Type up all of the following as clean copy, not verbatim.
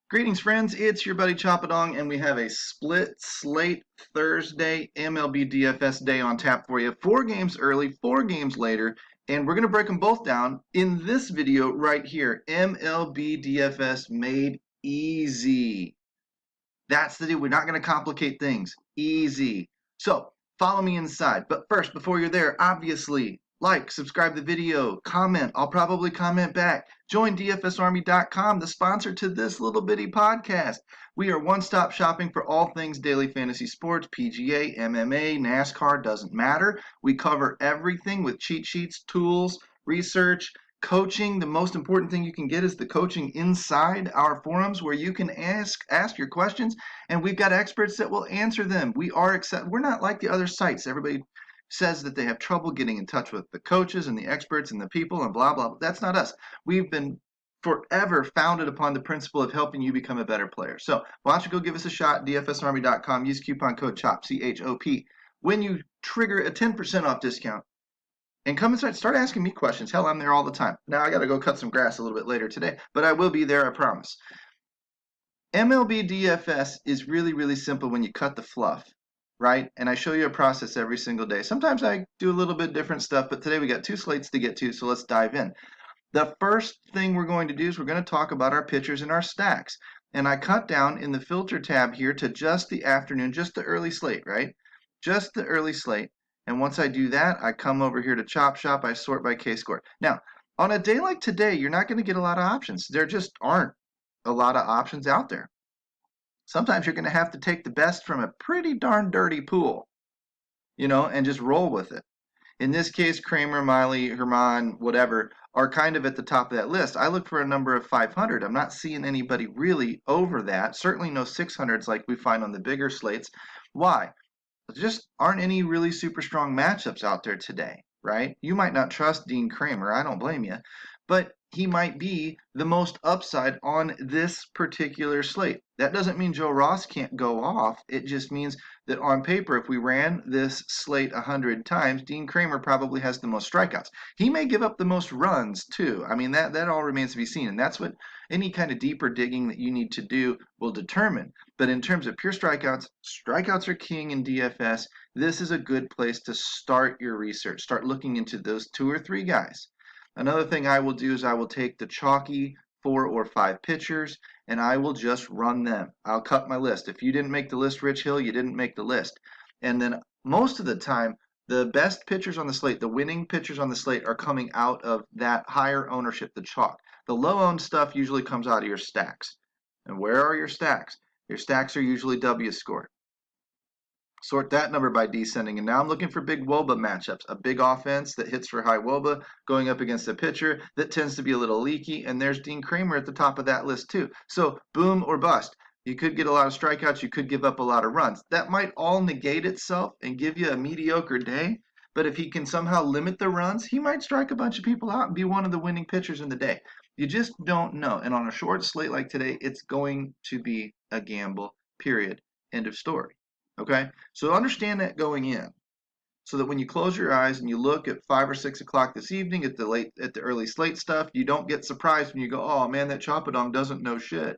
Greetings, friends. It's your buddy Choppadong, and we have a split slate Thursday MLB DFS day on tap for you. 4 games early, 4 games later, and we're going to break them both down in this video right here. MLB DFS made easy. That's the deal. We're not going to complicate things. Easy. So follow me inside. But first, before you're there, obviously, like, subscribe the video, comment. I'll probably comment back. Join DFSArmy.com, the sponsor to this little bitty podcast. We are one-stop shopping for all things daily fantasy sports, PGA, MMA, NASCAR, doesn't matter. We cover everything with cheat sheets, tools, research, coaching. The most important thing you can get is the coaching inside our forums where you can ask your questions, and we've got experts that will answer them. We're not like the other sites. Everybody says that they have trouble getting in touch with the coaches and the experts and the people and blah blah. That's not us. We've been forever founded upon the principle of helping you become a better player. So why don't you go give us a shot? DFSArmy.com. Use coupon code CHOP, CHOP. When you trigger a 10% off discount, and come and start asking me questions. Hell, I'm there all the time. Now I got to go cut some grass a little bit later today, but I will be there, I promise. MLB DFS is really, really simple when you cut the fluff, right? And I show you a process every single day. Sometimes I do a little bit different stuff, but today we got 2 slates to get to, so let's dive in. The first thing we're going to do is we're going to talk about our pitchers and our stacks. And I cut down in the filter tab here to just the afternoon, just the early slate, right? Just the early slate. And once I do that, I come over here to Chop Shop. I sort by K-score. Now, on a day like today, you're not going to get a lot of options. There just aren't a lot of options out there. Sometimes you're going to have to take the best from a pretty darn dirty pool, and just roll with it. In this case, Kramer, Miley, Herman, whatever, are kind of at the top of that list. I look for a number of 500. I'm not seeing anybody really over that. Certainly no 600s like we find on the bigger slates. Why? There just aren't any really super strong matchups out there today, right? You might not trust Dean Kramer. I don't blame you. But he might be the most upside on this particular slate. That doesn't mean Joe Ross can't go off. It just means that on paper, if we ran this slate 100 times, Dean Kramer probably has the most strikeouts. He may give up the most runs too. I mean, that all remains to be seen. And that's what any kind of deeper digging that you need to do will determine. But in terms of pure strikeouts, strikeouts are king in DFS. This is a good place to start your research. Start looking into those 2 or 3 guys. Another thing I will do is I will take the chalky 4 or 5 pitchers and I will just run them. I'll cut my list. If you didn't make the list, Rich Hill, you didn't make the list. And then most of the time, the best pitchers on the slate, the winning pitchers on the slate are coming out of that higher ownership, the chalk. The low owned stuff usually comes out of your stacks. And where are your stacks? Your stacks are usually W scored. Sort that number by descending, and now I'm looking for big WOBA matchups. A big offense that hits for high WOBA going up against a pitcher that tends to be a little leaky, and there's Dean Kramer at the top of that list too. So boom or bust. You could get a lot of strikeouts, you could give up a lot of runs. That might all negate itself and give you a mediocre day, but if he can somehow limit the runs, he might strike a bunch of people out and be one of the winning pitchers in the day. You just don't know. And on a short slate like today, it's going to be a gamble, period. End of story. Okay, so understand that going in, so that when you close your eyes and you look at 5 or 6 o'clock this evening at the early slate stuff, you don't get surprised when you go, "Oh man, that Choppadong doesn't know shit."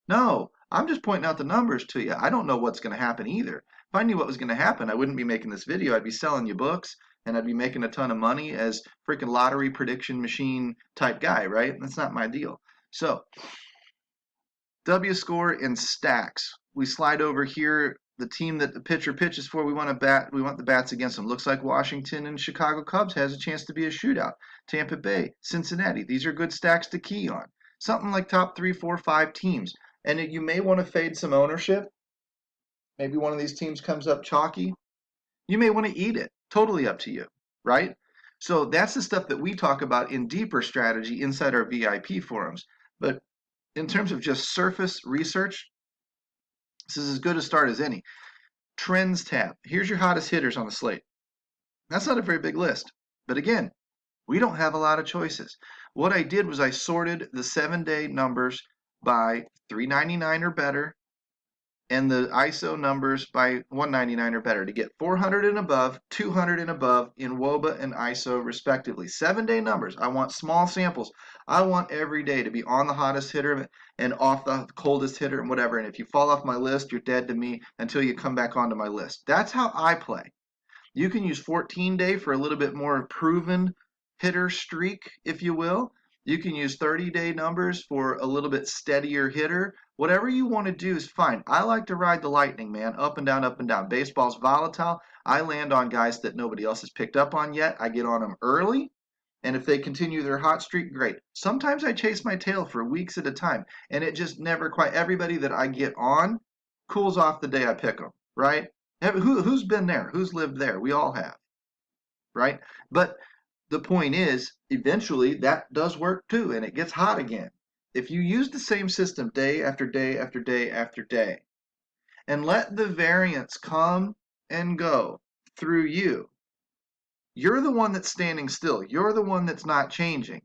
No, I'm just pointing out the numbers to you. I don't know what's going to happen either. If I knew what was going to happen, I wouldn't be making this video. I'd be selling you books and I'd be making a ton of money as freaking lottery prediction machine type guy, right? That's not my deal. So W score and stacks. We slide over here. The team that the pitcher pitches for, we want the bats against them. Looks like Washington and Chicago Cubs has a chance to be a shootout. Tampa Bay, Cincinnati, these are good stacks to key on. Something like top 3, 4, 5 teams. And you may want to fade some ownership. Maybe one of these teams comes up chalky. You may want to eat it. Totally up to you, right? So that's the stuff that we talk about in deeper strategy inside our VIP forums. But in terms of just surface research, this is as good a start as any. Trends tab. Here's your hottest hitters on the slate. That's not a very big list. But again, we don't have a lot of choices. What I did was I sorted the 7-day numbers by $3.99 or better and the ISO numbers by 199 or better to get 400 and above, 200 and above in WOBA and ISO respectively. 7-day numbers. I want small samples. I want every day to be on the hottest hitter and off the coldest hitter and whatever. And if you fall off my list, you're dead to me until you come back onto my list. That's how I play. You can use 14-day for a little bit more proven hitter streak, if you will. You can use 30-day numbers for a little bit steadier hitter. Whatever you want to do is fine. I like to ride the lightning, man, up and down, up and down. Baseball's volatile. I land on guys that nobody else has picked up on yet. I get on them early, and if they continue their hot streak, great. Sometimes I chase my tail for weeks at a time, and it just never quite, everybody that I get on cools off the day I pick them, right? Who's been there? Who's lived there? We all have, right? But the point is, eventually that does work too, and it gets hot again. If you use the same system day after day after day after day, and let the variance come and go through you, you're the one that's standing still. You're the one that's not changing.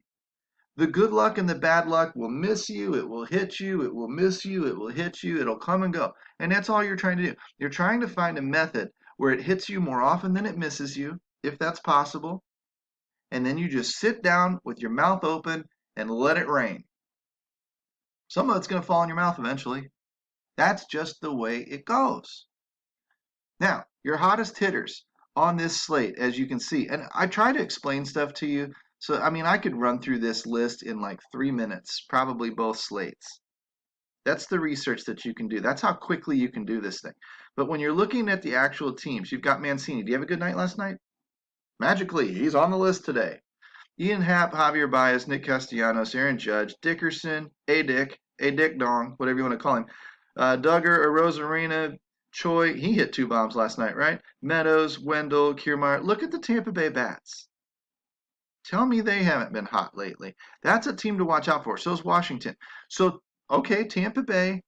The good luck and the bad luck will miss you. It will hit you. It will miss you. It will hit you. It'll come and go. And that's all you're trying to do. You're trying to find a method where it hits you more often than it misses you, if that's possible. And then you just sit down with your mouth open and let it rain. Some of it's going to fall in your mouth eventually. That's just the way it goes. Now, your hottest hitters on this slate, as you can see, and I try to explain stuff to you. So, I mean, I could run through this list in like 3 minutes, probably both slates. That's the research that you can do. That's how quickly you can do this thing. But when you're looking at the actual teams, you've got Mancini. Do you have a good night last night? Magically, he's on the list today. Ian Happ, Javier Baez, Nick Castellanos, Aaron Judge, Dickerson, A-Dick Dong, whatever you want to call him, Duggar, Arozarena, Choi, he hit 2 bombs last night, right? Meadows, Wendell, Kiermaier. Look at the Tampa Bay bats. Tell me they haven't been hot lately. That's a team to watch out for. So is Washington. So, okay, Tampa Bay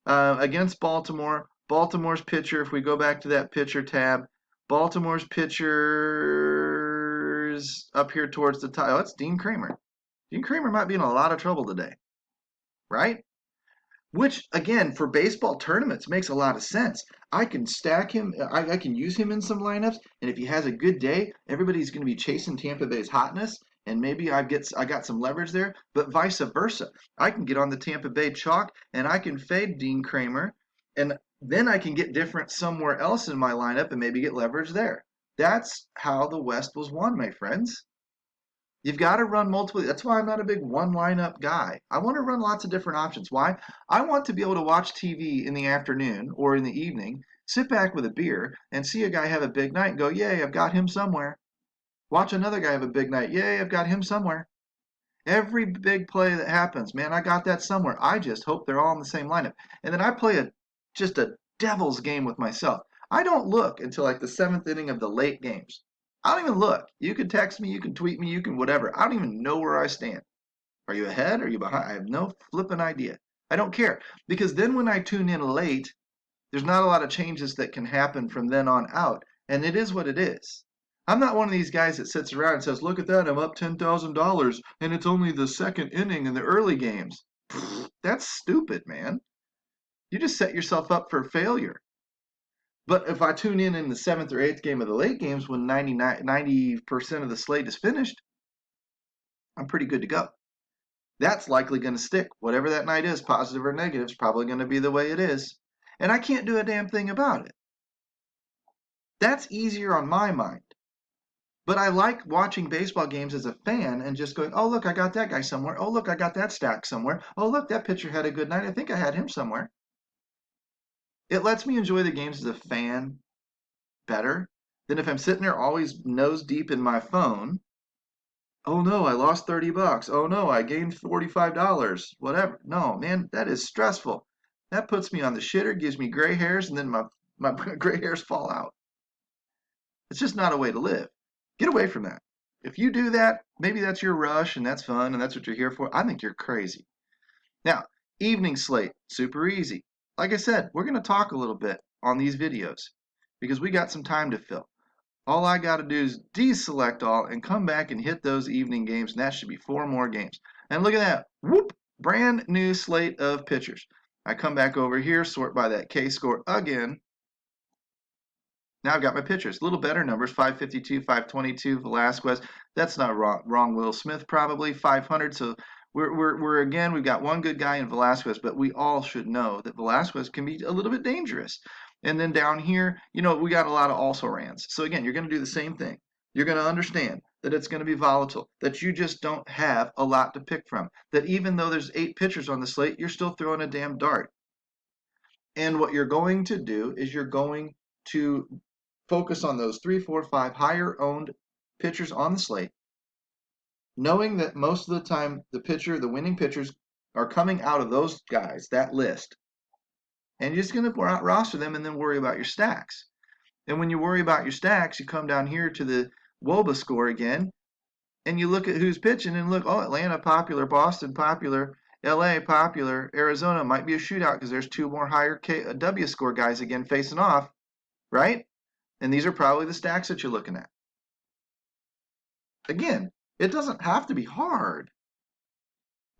against Baltimore. Baltimore's pitcher, if we go back to that pitcher tab, Baltimore's pitchers up here towards the top. Oh, it's Dean Kramer. Dean Kramer might be in a lot of trouble today, right? Which, again, for baseball tournaments makes a lot of sense. I can stack him. I can use him in some lineups, and if he has a good day, everybody's going to be chasing Tampa Bay's hotness, and maybe I got some leverage there. But vice versa, I can get on the Tampa Bay chalk, and I can fade Dean Kramer, and then I can get different somewhere else in my lineup, and maybe get leverage there. That's how the West was won, my friends. You've got to run multiple. That's why I'm not a big one lineup guy. I want to run lots of different options. Why? I want to be able to watch TV in the afternoon or in the evening, sit back with a beer, and see a guy have a big night and go, yay, I've got him somewhere. Watch another guy have a big night. Yay, I've got him somewhere. Every big play that happens, man, I got that somewhere. I just hope they're all in the same lineup. And then I play just a devil's game with myself. I don't look until like the 7th inning of the late games. I don't even look. You can text me, you can tweet me, you can whatever. I don't even know where I stand. Are you ahead? Are you behind? I have no flipping idea. I don't care. Because then when I tune in late, there's not a lot of changes that can happen from then on out. And it is what it is. I'm not one of these guys that sits around and says, look at that, I'm up $10,000 and it's only the 2nd inning in the early games. That's stupid, man. You just set yourself up for failure. But if I tune in the 7th or 8th game of the late games when 90% of the slate is finished, I'm pretty good to go. That's likely going to stick. Whatever that night is, positive or negative, is probably going to be the way it is. And I can't do a damn thing about it. That's easier on my mind. But I like watching baseball games as a fan and just going, oh, look, I got that guy somewhere. Oh, look, I got that stack somewhere. Oh, look, that pitcher had a good night. I think I had him somewhere. It lets me enjoy the games as a fan better than if I'm sitting there always nose deep in my phone. Oh no, I lost $30. Oh no, I gained $45. Whatever. No, man, that is stressful. That puts me on the shitter, gives me gray hairs, and then my gray hairs fall out. It's just not a way to live. Get away from that. If you do that, maybe that's your rush and that's fun and that's what you're here for. I think you're crazy. Now, evening slate, super easy. Like I said, we're going to talk a little bit on these videos because we got some time to fill. All I got to do is deselect all and come back and hit those evening games, and that should be 4 more games. And look at that. Whoop! Brand new slate of pitchers. I come back over here, sort by that K score again. Now I've got my pitchers. A little better numbers, 552, 522, Velasquez. That's not wrong. Will Smith probably 500. So we're again, we've got one good guy in Velasquez, but we all should know that Velasquez can be a little bit dangerous. And then down here, we got a lot of also-rans. So again, you're going to do the same thing. You're going to understand that it's going to be volatile, that you just don't have a lot to pick from, that even though there's 8 pitchers on the slate, you're still throwing a damn dart. And what you're going to do is you're going to focus on those 3, 4, 5 higher owned pitchers on the slate, knowing that most of the time the winning pitchers are coming out of those guys, that list. And you're just going to roster them and then worry about your stacks. And when you worry about your stacks, you come down here to the WOBA score again, and you look at who's pitching and look, oh, Atlanta popular, Boston popular, LA popular, Arizona might be a shootout because there's 2 more higher W score guys again facing off, right? And these are probably the stacks that you're looking at. Again, it doesn't have to be hard.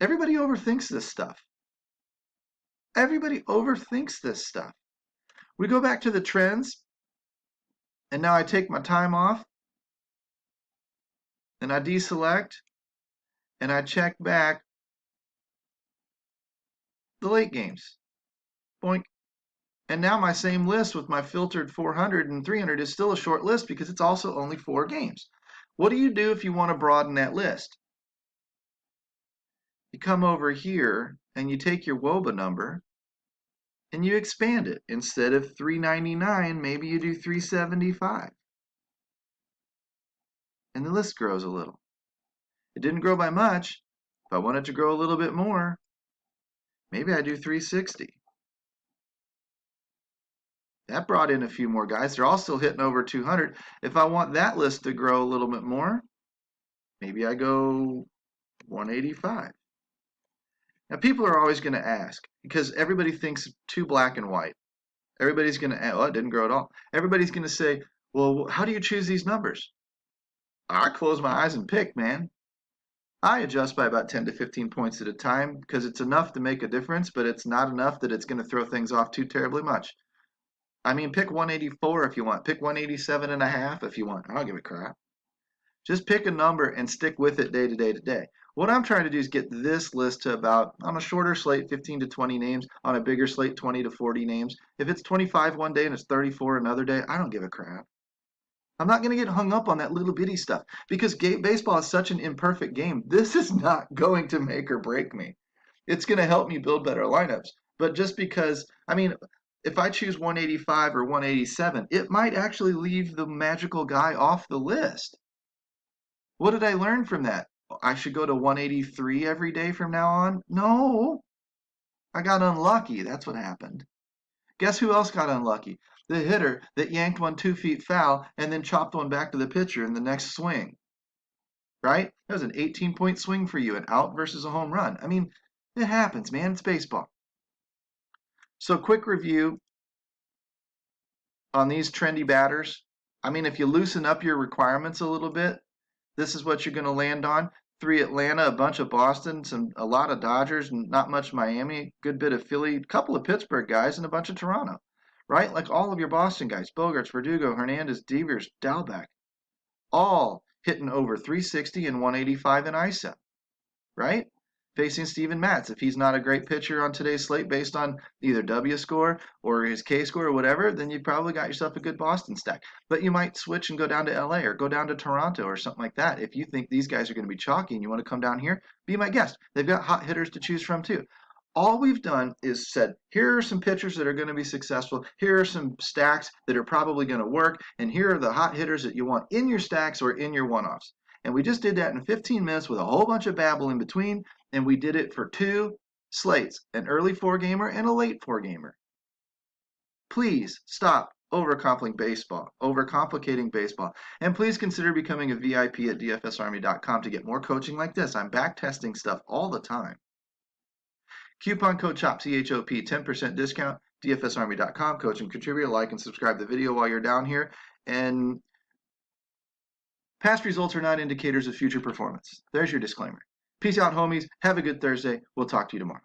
Everybody overthinks this stuff. Everybody overthinks this stuff. We go back to the trends, and now I take my time off, and I deselect, and I check back the late games. Boink. And now my same list with my filtered 400 and 300 is still a short list because it's also only 4 games. What do you do if you want to broaden that list? You come over here and you take your WOBA number and you expand it. Instead of 399, maybe you do 375. And the list grows a little. It didn't grow by much. If I want it to grow a little bit more, maybe I do 360. That brought in a few more guys. They're all still hitting over 200. If I want that list to grow a little bit more, maybe I go 185. Now, people are always going to ask because everybody thinks too black and white. Everybody's going to, oh, it didn't grow at all. Everybody's going to say, well, how do you choose these numbers? I close my eyes and pick, man. I adjust by about 10 to 15 points at a time because it's enough to make a difference, but it's not enough that it's going to throw things off too terribly much. I mean, pick 184 if you want. Pick 187.5 if you want. I don't give a crap. Just pick a number and stick with it day to day to day. What I'm trying to do is get this list to about, on a shorter slate, 15 to 20 names. On a bigger slate, 20 to 40 names. If it's 25 one day and it's 34 another day, I don't give a crap. I'm not going to get hung up on that little bitty stuff because baseball is such an imperfect game. This is not going to make or break me. It's going to help me build better lineups. But just because, I mean, if I choose 185 or 187, it might actually leave the magical guy off the list. What did I learn from that? I should go to 183 every day from now on? No. I got unlucky. That's what happened. Guess who else got unlucky? The hitter that yanked one 2 feet foul and then chopped one back to the pitcher in the next swing. Right? That was an 18-point swing for you, an out versus a home run. I mean, it happens, man. It's baseball. So quick review on these trendy batters. I mean, if you loosen up your requirements a little bit, this is what you're going to land on. 3 Atlanta, a bunch of Boston, a lot of Dodgers, not much Miami, good bit of Philly, a couple of Pittsburgh guys, and a bunch of Toronto. Right? Like all of your Boston guys, Bogarts, Verdugo, Hernandez, Devers, Dalbec, all hitting over 360 and 185 in ISO. Right? Facing Steven Matz. If he's not a great pitcher on today's slate based on either W score or his K score or whatever, then you probably got yourself a good Boston stack. But you might switch and go down to LA or go down to Toronto or something like that. If you think these guys are going to be chalky and you want to come down here, be my guest. They've got hot hitters to choose from too. All we've done is said, here are some pitchers that are going to be successful. Here are some stacks that are probably going to work. And here are the hot hitters that you want in your stacks or in your one-offs. And we just did that in 15 minutes with a whole bunch of babble in between. And we did it for 2 slates, an early 4-gamer and a late 4-gamer. Please stop overcomplicating baseball. And please consider becoming a VIP at dfsarmy.com to get more coaching like this. I'm back testing stuff all the time. Coupon code CHOP, C-H-O-P, 10% discount, dfsarmy.com. Coach and contributor, like and subscribe the video while you're down here. And past results are not indicators of future performance. There's your disclaimer. Peace out, homies. Have a good Thursday. We'll talk to you tomorrow.